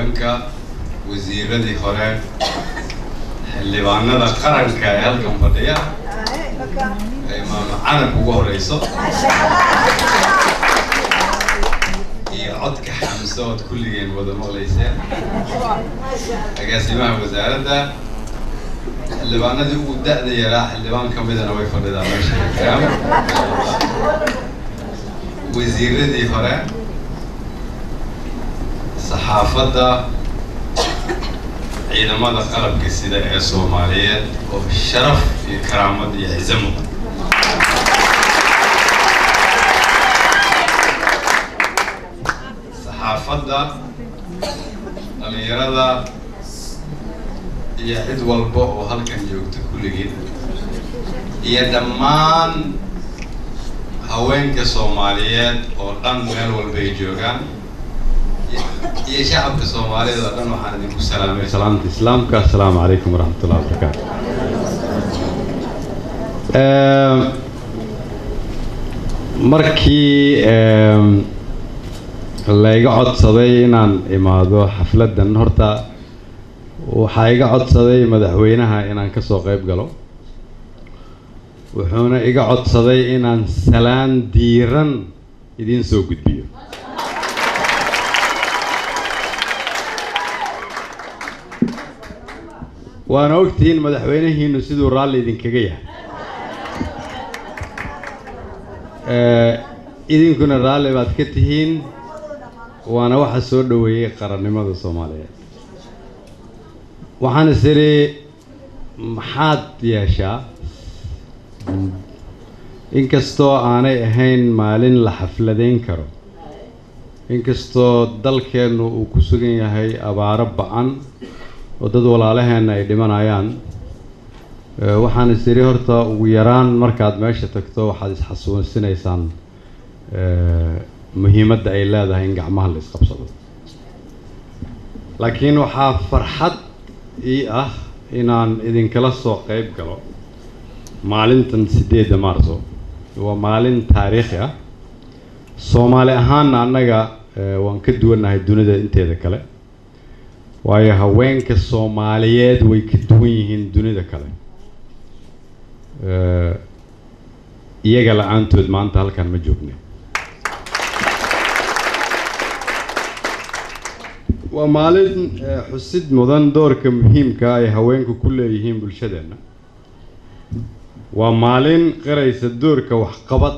haweenka wasiiradii hore xildhibaanada qaranka ee halkan fadhiya ay maama canab ugu horeyso iyo codka xamso ood kulligeen wada maqlayseen agaasimaha wasaaradda xildhibaanadii ugu da'da yaraa xildhibaan ka midana way fadhidaan meesha kiraam wasiiradii hore saxaafadda ciidamada qalabka sida ee Soomaaliyeed oo sharaf iyo karaamad iyo ciidamo saxaafadda dhalinyarada iyo cid walba oo halkan joogta kulligeed iyo dhammaan haweenka Soomaaliyeed oo dhan meel walba ay joogaan يا شعب الصومالي إذا كانوا حنقول سلام سلام الإسلام السلام عليكم ورحمة الله وبركاته. مركي اللي يقعد صدينا إمادو حفلة النهارده وحيقعد صدي مدحوينها إن كسوق يبقلو وحنا يقعد صدي إن سلام ديرن يدين سوق بيو. وأنا وقتين مدحوينه إنه سيدو رالي دين كجيا. إذن كنا رالي بعد كتهين وأنا واحد سود وهي قرني ماذا الصومالية. وحنا سري محاد يا شا. إنكستو أنا هين مالين لحفلتين كرو. إنكستو دل كانوا وكسرين هاي أبارب عن. ودad walaalaheen ay dhimanayaan waxaan isiri horta ugu yaraan markaad meesha tagto waxaad is xasuusinaysaan muhiimadda ay leedahay in gacmaha la isqabsado laakiin waxaa farxad ii ah inaan idinkala soo qayb galo maalintan 8 Maarso waa maalin taariikhi ah Soomaali ahaan annaga waan ka duwanahay dunida inteeda kale waayo haweenka Soomaaliyeed way ka duwan yihiin dunida kale iyaga la'aantood maanta halkan ma joogno waa maalin xusid mudan doorka muhiimka ah ee haweenku ku leeyihiin bulshadeena waa maalin qiraysa doorka waxqabad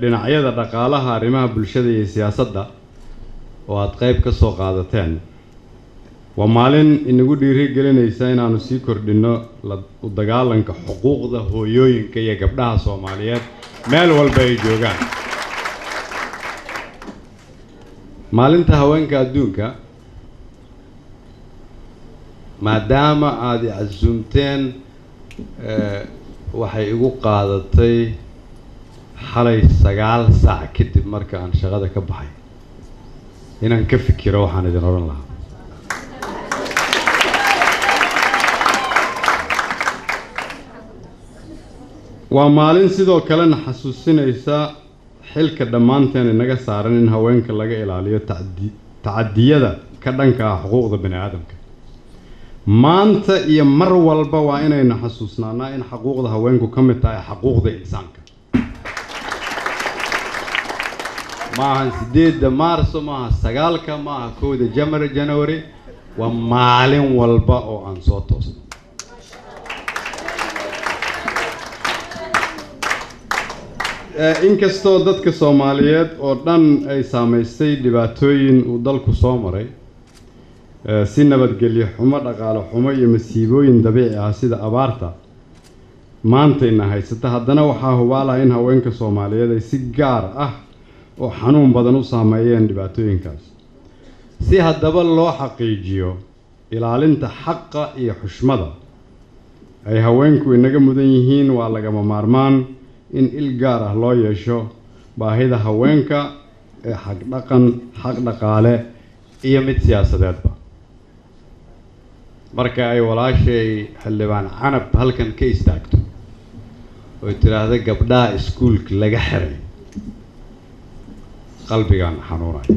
dhinacyada dhaqaalaha arrimaha bulshada iyo siyaasadda oo aad qayb ka soo qaadateen waa maalin inagu dhiirigelinaysa inaanu sii kordhino u dagaalanka xuquuqda hooyooyinka iyo gabdhaha Soomaaliyeed meel walba ay joogaan maalinta haweenka adduunka maadaama aad casuumteen waxay igu qaadatay xalay 9 saac kadib marka aan shaqada ka baxay inaan ka fikiro waxaan idin oran lahaa waa maalin sidoo kalena xasuusinaysa xilka dhammaanteen inaga saaran in haweenka laga ilaaliyo tacadiyada ka dhanka ah xuquuqda bani aadamka maanta iyo mar walba waa inayna xasuusnaanaa in xuquuqda haweenku ka mid tahay xuquuqda insaanka maahan 8 Maarso maaha 9 maaha 1 January waa maalin walba oo aan soo toosno inkastoo dadka Soomaaliyeed oo dhan ay saameystay dhibaatooyin uu dalku soo maray si nabadgelyo xumo dhaqaale xumo iyo masiibooyin dabiici ah sida abaarta maantayna haysata haddana waxaa hubaala in haweenka Soomaaliyeed ay si gaar ah oo xanuun badan u saameeyeen dhibaatooyinkaas si haddaba loo xaqiijiyo ilaalinta xaqa iyo xushmada ay haweenku inaga mudan yihiin waa lagama maarmaan in il gaar ah loo yeesho baahida haweenka ee xaq dhaqan xaq dhaqaale iyo mid siyaasadeedba marka ay walaashay xildhibaan canab halkan ka istaagto oo tiraahdo gabdhaha iskuulka laga xiray qalbigan xanuunay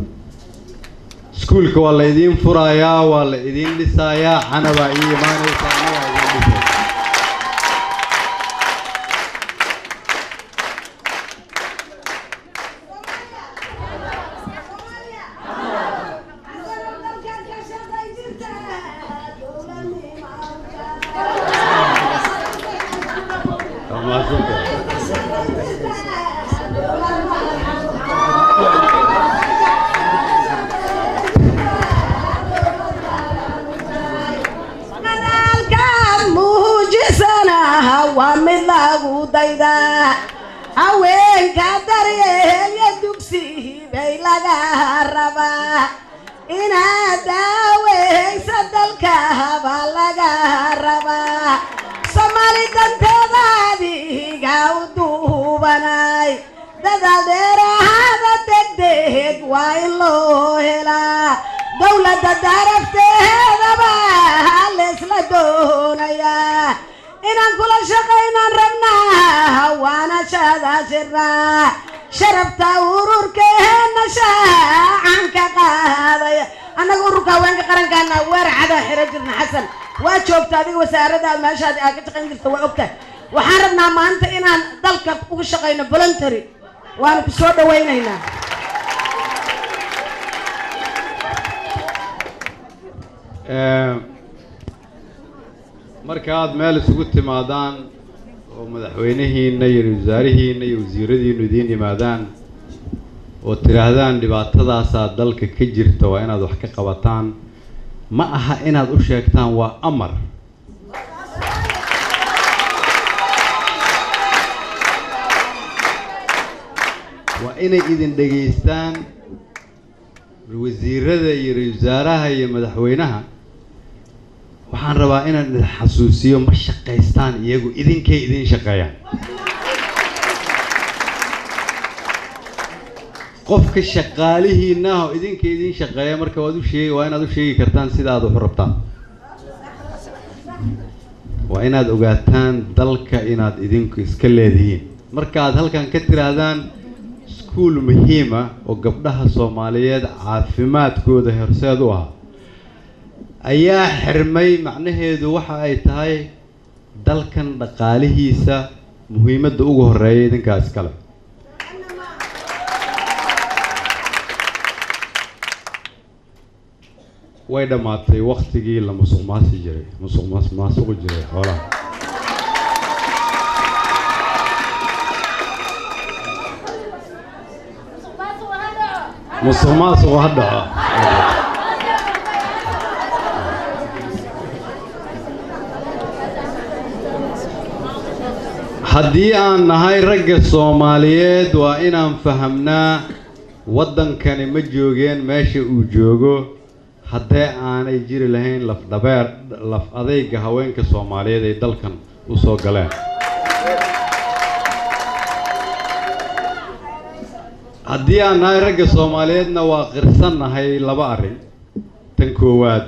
سكولك ولا يدين فرايا ولا يدين لسايا أنا بقى ما نسأنا وملاغو دايدا أوين كدر يدوكسي بيلاغا ربا إنا داوين سدلك بلاغا ربا سمالي دانتدادي غاودو بناي دادا ديرا هذا تكديك وايلو هلا دولة دارفتها با هالسلا دونيا إن كل شقينا ربنا وانا شاذا سرا شربت ورورك نشا عنك قاضي أنا ورورك وانك قرن كان ور عدا حرجنا حسن وشوفت هذه وسارة ما شاد أكيد قنقل توقفت وحاربنا ما أنت إن ضلك وشقينا بلنتري وأنا بسود وين هنا markaad meel isugu timaadaan oo madaxweynahiina iyo wasaarihiina iyo wasiiradiina idin yimaadaan oo tiraahdaan dhibaatadaas dalka ka jirta waa inaad wax ka qabataan ma aha inaad u sheegtaan waa amar waa inay idin dhageystaan wasiirada iyo wasaaraha iyo madaxweynaha waxaan rabaa inaan xasuusiyo ma shaqeystaan iyagu idinkay idin shaqeeyaan qofka shaqaalihiina oo idinkay idin shaqeeya marka waa inaad u sheegi kartaan sida aad u rabtaan waa inaad ogaataan dalka inaad idinku iska leedihiin marka aad halkan ka tiraahdaan iskuul muhiim ah oo gabdhaha Soomaaliyeed caafimaadkooda horseed u ah ayaa xirmay macnaheedu waxa ay tahay dalkan dhaqaalihiisa muhiimadda ugu horeeyay idinkaas kale way dhamaatay waqtigii la musuqmaasi jiray musuq jiray xoolaha musuqmaasuq hadda haddii aan nahay ragga Soomaaliyeed waa inaan fahamnaa waddankani ma joogeen meesha uu joogo haddii aanay jiri lahayn laf adayga haweenka Soomaaliyeed ee dalkan u soo galeen haddii aan nahay ragga Soomaaliyeedna waa qirsanahay laba arrin tan koowaad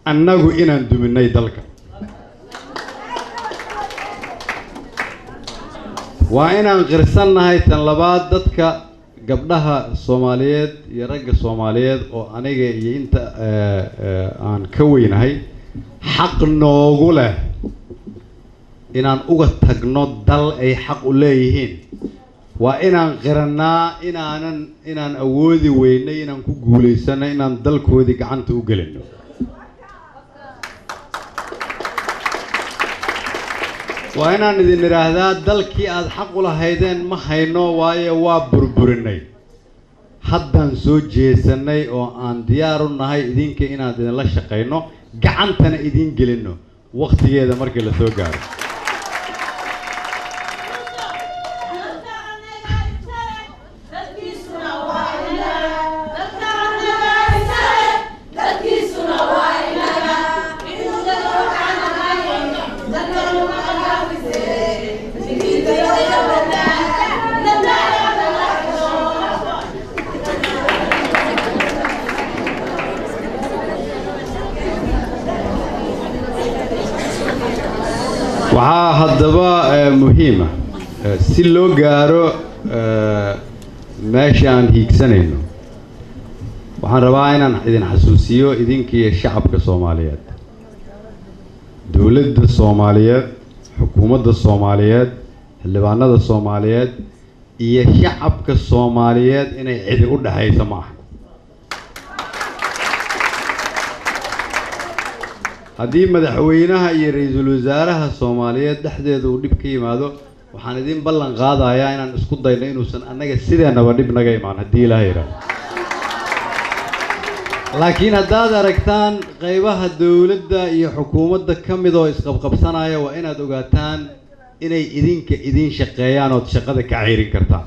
annagu inaan duminay dalka waa inaan qirsanahay tan labaad dadka gabdhaha Soomaaliyeed iyo ragga Soomaaliyeed oo aniga iyo inta aan ka weynahay xaq noogu leh inaan uga tagno dal ay xaq u leeyihiin waa inaan qiranaa inaan awoodi weynay inaan ku guuleysano inaan dalkoodii gacanta u gelino waa inaan idin iraahdaa dalkii aad xaq u lahaydeen ma hayno waayo waa burburinay haddaan soo jeesanay oo aan diyaar u nahay idinka inaan idinla shaqeyno gacantana idin gelino waqtigeeda markii la soo gaaro waxaa haddaba muhiim ah si loo gaaro meesha aan hiigsanayno waxaan rabaa inaan idin xasuusiyo idinkii shacabka Soomaaliyeed dawladda Soomaaliyeed xukuumadda Soomaaliyeed xildhibaanada Soomaaliyeed iyo shacabka Soomaaliyeed inay cid u dhaxayso ma aha haddii madaxweynaha iyo ra'iisul wasaaraha Soomaaliyeed dhexdeeda uu dhib ka yimaado waxaan idin ballan qaadayaa inaan isku dayno inuusan anaga sideenaba dhib naga imaan haddii Ilaahay yiraahdo laakiin haddaad aragtaan qaybaha dawladda iyo xukuumadda ka mid oo isqabqabsanaya waa inaad ogaataan inay idin shaqeeyaan oo shaqada ka ceyrin kartaan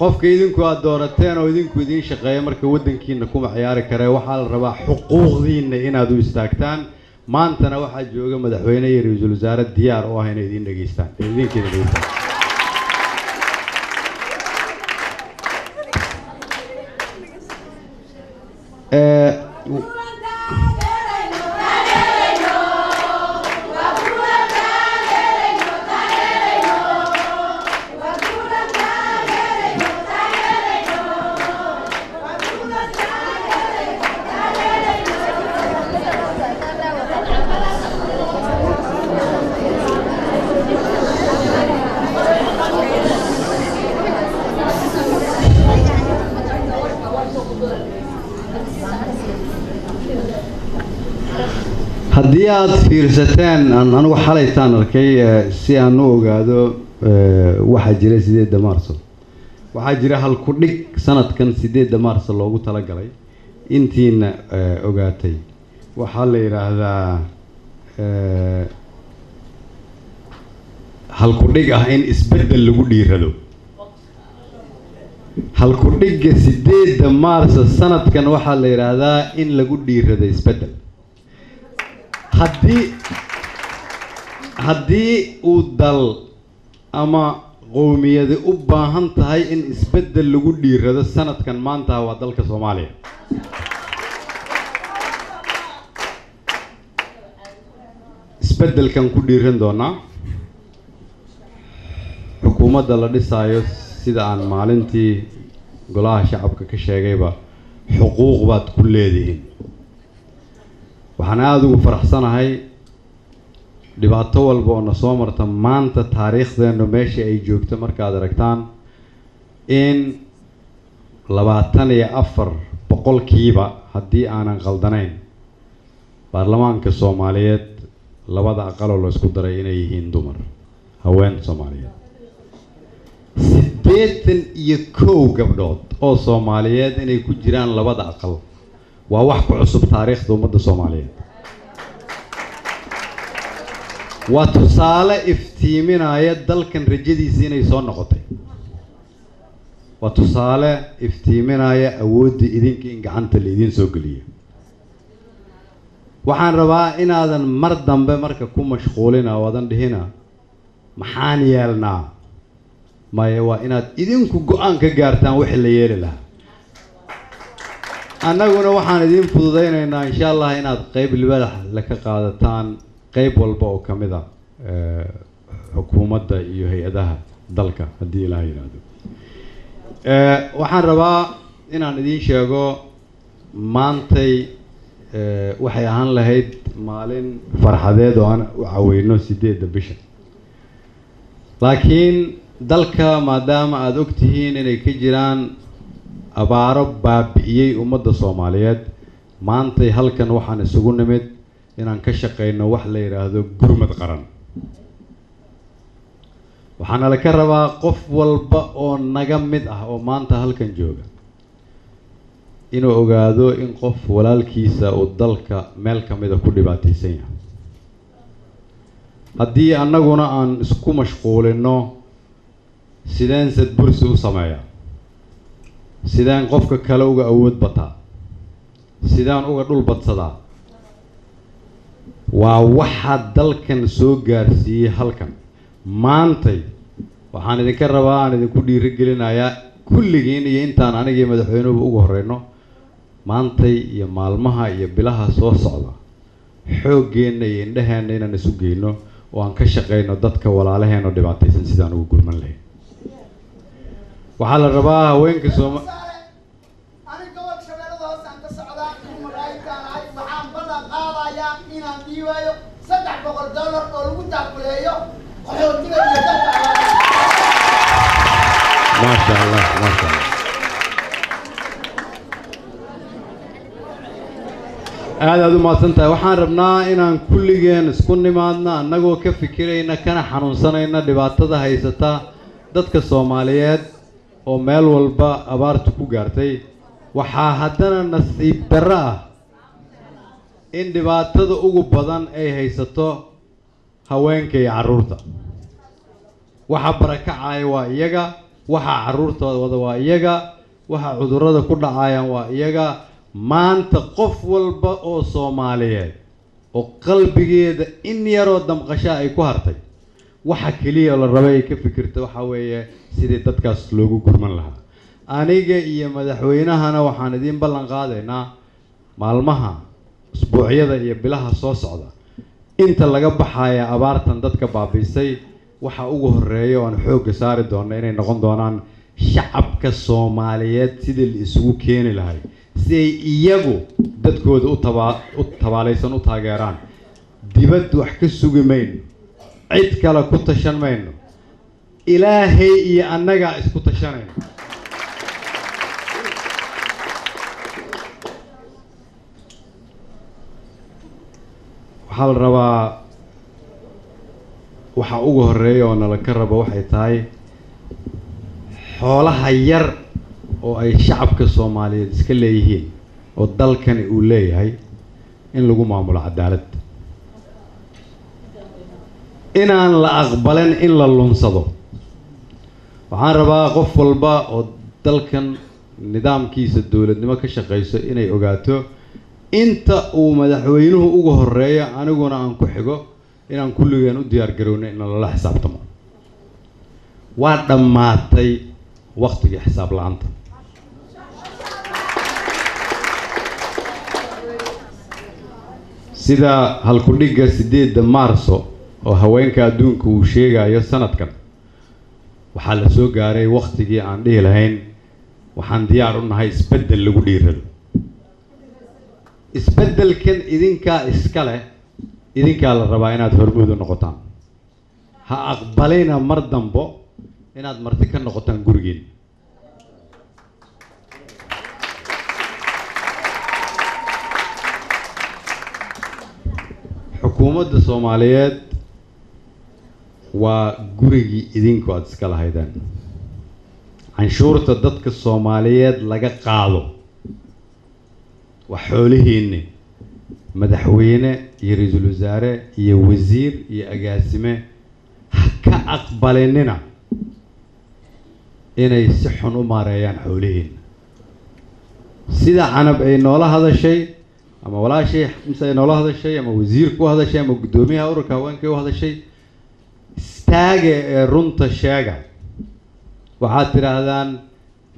qofka idinku aad doorateen oo idin shaqeeya marka wadankiina kuma ciyaari kare waxa la rabaa xuquuqdiina inaad u istaagtaan maantana waxa jooga madaxweyne iyo ra'iisul wasaare diyaar u ah inay idin dhageystaan idinkeena dhageystaan haddii aad fiirsateen anigu xalaytaan arkay si aan u ogaado waxa jira 8 Maarso waxa jira hal ku dhig sanadkan 8 Maarso loogu tala galay intiina ogaatay waxa la yiraahdaa hal ku dhig ah in isbedel lagu dhiirado hal ku dhig 8 Maarso sanadkan waxa la yiraahdaa in lagu dhiirado isbedel haddii uu dal ama qowmiyad u baahan tahay in isbedel lagu dhiirado sanadkan maanta waa dalka Soomaaliya isbedelkan ku dhiiran doonaa xukuumadda la dhisaayo sida aan maalintii golaha shacabka ka sheegayba xuquuq baad ku leedihiin waxaan aad ugu faraxsanahay dhibaato walba oo na soo marta maanta taariikhdeena meesha ay joogto markaad aragtaan in 24% haddii aanan qaldanayn baarlamaanka Soomaaliyeed labada aqal oo la isku daray inay yihiin dumar haween Soomaaliyeed 81 gabdhood oo Soomaaliyeed inay ku jiraan labada aqal waa wax ku cusub taariikhda ummadda Soomaaliyeed waa tusaale iftiiminaya dalkan rajadiisa inay soo noqotay waa tusaale iftiiminaya awoodda idinka in gacanta la idin soo geliyo waxaan rabaa inaadan mar dambe marka ku mashquulina wadan dhihina maxaan yeelnaa maya waa inaad idinku go'aan ka gaartaan wixii la yeeli lahaa annaguna waxaan idin fududeynaynaa insha Allah inaad qayb libaax la ka qaadataan qayb walba oo kamid ah xukuumadda iyo hay'adaha dalka haddii Ilaahay yiraahdo waxaan rabaa inaan idin sheego maantay waxay ahaan lahayd maalin farxadeed oo aan u caweyno 8 bisha laakiin dalka maadaama aad ogtihiin inay ka jiraan abaaro baabi'iyay ummadda Soomaaliyeed maantay halkan waxaan isugu nimid inaan ka shaqeyno wax la yiraahdo gurmad qaran waxaana la ka rabaa qof walba oo naga mid ah oo maanta halkan jooga inuu ogaado in qof walaalkiisa uu dalka meel kamid ah ku dhibaataysan yahay haddii annaguna aan isku mashquulino sideen sad bursi u sameeyaa sideen qofka kale uga awood bataa sideen uga dhul badsadaa waa waxa dalkan soo gaarsiiyay halkan maantay waxaan idinka rabaa aan idinku dhiirigelinayaa kulligiin iyo intaan aniga madaxweynuhu ugu horeyno maantay iyo maalmaha iyo bilaha soo socda xooggeena iyo indhaheena inaan isu geyno oo aan ka shaqeyno dadka walaalaheena dhibaataysan sidaan ugu gurman lahayn waxaa la rabaa haweenka Soomaaliyeed ما شاء الله ما شاء الله aad u maadsantahay waxaan rabnaa inaan kulligeen isku nimaadna annagoo ka fikirayna kana xanuunsanayna dhibaatada haysata dadka Soomaaliyeed oo meel walba abaartu ku gaartay waxaa haddana nasiib darro ah in dhibaatada ugu badan ay haysato haweenka iyo carruurta waxa barakacay waa iyaga waxa carruurtooda waa iyaga waxa cudurrada ku dhacayaan waa iyaga maanta qof walba oo Soomaaliyeed oo qalbigeeda in yaroo damqasho ay ku hartay waxa kaliya la rabay ka fikirto waxa weeye sidii dadkaas loogu gurman lahaa aniga iyo madaxweynahana waxaan idin ballan qaadaynaa maalmaha usbuucyada iyo bilaha soo socda inta laga baxaya abaartan dadka baabiisay waxa ugu horeeya oo aan xoog saari doono inay noqon doonaan shacabka Soomaaliyeed sidii la isugu keeni lahay si ay iyagu dadkooda u tabaalaysan u taageeraan dibad wax ka sugi mayno cid kale ku tashan mayno ilaahay iyo annaga isku tashanayno waxaa la rabaa waxa ugu horeeya oo nala ka rabo waxay tahay xoolaha yar oo ay shacabka Soomaaliyeed iska leeyihiin oo dalkani uu leeyahay in lagu maamulo cadaalad inaan la aqbalin in la lunsado waxaan rabaa qof walba oo dalkan nidaamkiisa dawladnimo ka shaqeyso inay ogaato inta uu madaxweynuhu ugu horeeyo aniguna aan ku xigo inaan kulligeen u diyaar garowno in la xisaabtamo waa dhamaatay waqtigii xisaab la'aanta sida halku dhiga 8 Maarso oo haweenka adduunka uu sheegayo sanadkan waxaa la soo gaaray waqtigii aan dhihi lahayn waxaan diyaar u nahay isbedel lagu dhiirado isbedelkan idinka iska leh idinka la rabaa inaad hormuud u noqotaan ha aqbalina mar dambo inaad marti ka noqotaan gurigeena xukuumadda Soomaaliyeed waa gurigii idinku aad iska lahaydeen canshuurta dadka Soomaaliyeed laga qaado وحولهن مدحوينه يرجل وزاره يوزير يأجاسمه حكا أقبلننا إن يصحون أماريان حولهن سيدا عنب أي نولا هذا الشيء أما ولا شيء مثلا نولا هذا الشيء أما وزير كو هذا الشيء أما قدومي أورك هوان كو هذا الشيء استاج رنت الشاجع وعاتر هذان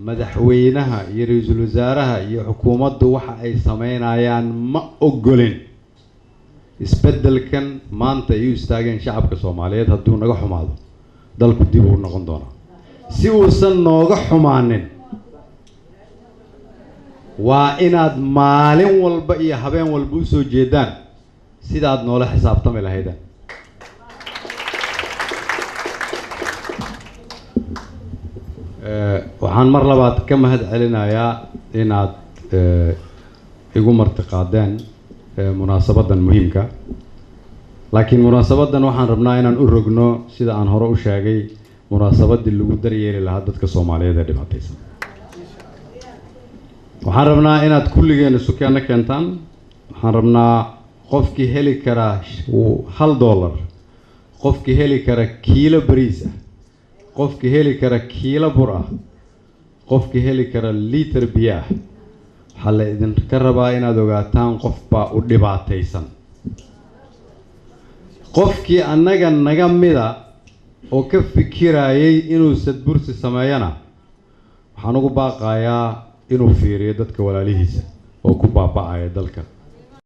madaxweynaha iyo ra'iisul wasaaraha iyo xukuumaddu waxa ay sameynayaan ma ogolin isbedelkan maanta ay u istaageen shacabka Soomaaliyeed hadduu naga xumaado dalku dib u noqon doona si uusan nooga xumaanin waa inaad maalin walba iyo habeen walba u soo jeedaan sidaad noola xisaabtami lahaydeen waxaan mar labaad ka mahad celinayaa inaad igu martiqaadeen munaasabadan muhiimka laakiin munaasabadan waxaan rabnaa inaan u rogno sida aan hore u sheegay munaasabadii lagu daryeeli lahaa dadka Soomaaliyeed ee dhibaataysan waxaan rabnaa inaad kulligeen isu keentaan waxaan rabnaa qofkii heli kara $1 qofkii heli kara kiilo bariis ah qofkii heli kara kiilo bur ah qofkii heli kara litir biyo ah waxaa la idinka rabaa inaad ogaataan qof baa u dhibaataysan qofkii annaga naga mida oo ka fikirayay inuu sadbursi sameeyana waxaan ugu baaqayaa inuu fiiriyo dadka walaalihiisa oo ku baaba'aya dalka